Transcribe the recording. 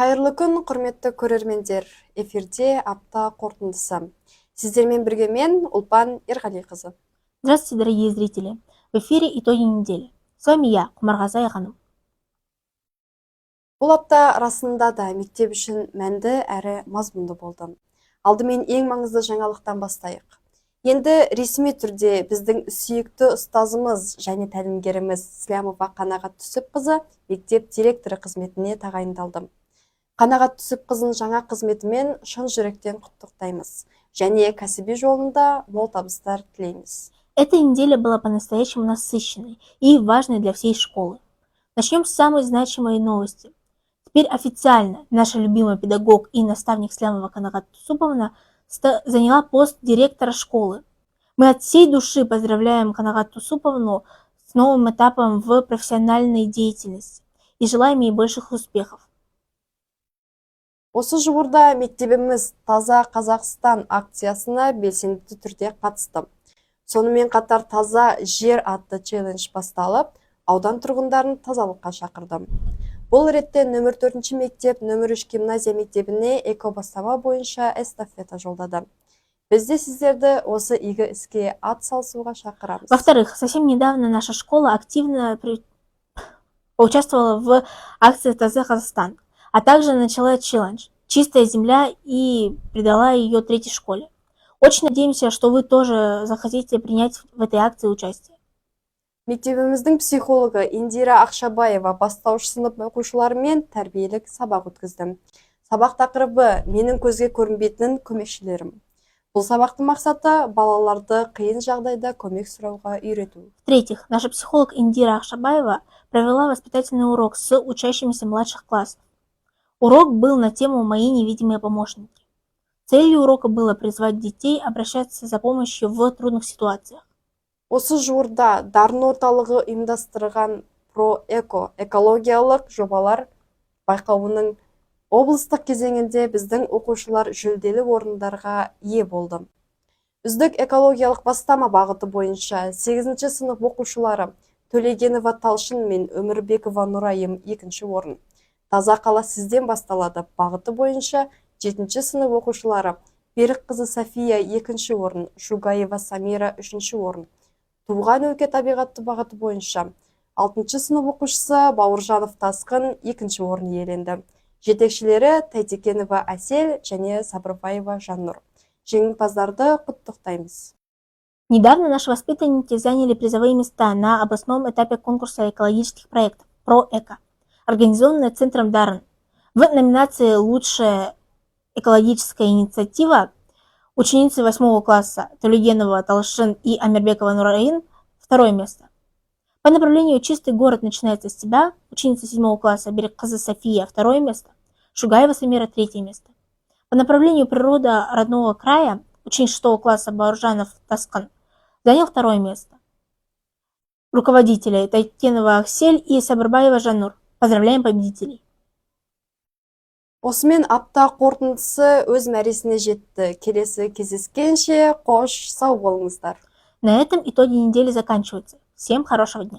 Қайырлы күн, құрметті көрермендер. Эфирде апта қорытындысы. Сіздермен бірге мен, Ұлпан Ерғалиқызы. Здравствуйте, дорогие зрители! В эфире итоги недели. С вами я, Құмарғазы Айғаным. Бұл апта расында да мектеп үшін мәнді әрі мазмұнды болды. Алдымен ең маңызды жаңалықтан бастайық. Енді ресми түрде біздің сүйікті ұстазымыз және тәлімгеріміз Слямова Қанағат Түсіпқызы мектеп директоры қызметіне тағайындалды. Қанағат Түсіпқызын жаңа қызметімен шын жүректен құттықтаймыз. Және кәсіби жолында мол табыстар тілейміз. Эта неделя была по-настоящему насыщенной и важной для всей школы. Начнем с самой значимой новости. Теперь официально наша любимая педагог и наставник Слямова Қанағат Түсіповна заняла пост директора школы. Мы от всей души поздравляем Қанағат Түсіповну с новым этапом в профессиональной деятельности и желаем ей больших успехов. Осы жуырда мектебіміз Таза Қазақстан акциясына белсенді түрде қатысты. Сонымен қатар Таза жер атты челлендж басталып, аудан тұрғындарын тазалыққа шақырды. Бұл ретте нөмір 4 мектеп, нөмір 3 гимназия мектебіне экобастама бойынша эстафета жолдады. Бізде сіздерді осы игі іске ат салысуға шақырамыз. Во-вторых, совсем недавно наша школа активно поучаствовала в акции Таза Казахстан, а также начала челлендж «Чистая земля» и передала ее третьей школе. Очень надеемся, что вы тоже захотите принять в этой акции участие. Мектебіміздің психологы Индира Ақшабаева бастауыш сынып оқушыларымен тәрбиелік сабақ өткізді. Сабақ тақырыбы «Менің көзге көрінбейтін көмекшілерім». Бұл сабақтың мақсаты балаларды қиын жағдайда көмек сұрауға үйрету. В-третьих, наша психолог Индира Ақшабаева провела воспитательный урок с учащимися младших классов. Урок был на тему «Мои невидимые помощники». Целью урока было призвать детей обращаться за помощью в трудных ситуациях. Осы жуырда Дарын орталығы ұйымдастырған «Про-эко» экологиялық жобалар байқауының облыстық кезеңінде біздің оқушылар жүлделі орындарға ие болды. Үздік экологиялық бастама бағыты бойынша 8-ші сынып оқушылары Төлегенова Талшын мен Өмірбекова Нұрайым 2-ші орын. Таза қала сізден басталады бағыты бойынша 7-ші сынып оқушылары Берікқызы София 2-ші орын, Шугаева Самира 3-ші орын. Туған өлке табиғатты бағыты бойынша 6-ші сынып оқушысы Бауыржанов Тасқын 2-ші орын иеленді. Жетекшілері Тайтекенова Әсел және Сабырбаева Жаннұр. Жеңімпаздарды құттықтаймыз. Недавно наши воспитанники заняли призовые места на областном этапе конкурса экологических проектов «Про-эко», организованная Центром Дарын. В номинации «Лучшая экологическая инициатива» ученицы 8 класса Төлегенова Талшын и Амирбекова Нурайын 2 место. По направлению «Чистый город начинается с тебя» ученица 7 класса Берікқызы София 2 место, Шугаева Самира 3 место. По направлению «Природа родного края» ученица 6 класса Бауыржанов Тасқын занял 2 место. Руководители Тайтекенова Аксель и Сабырбаева Жаннур. Поздравляем победителей! Осымен апта қорытындысы өз мәресіне жетті. Келесі кездескенше қош, сау болыңыздар. На этом итоги недели заканчиваются. Всем хорошего дня!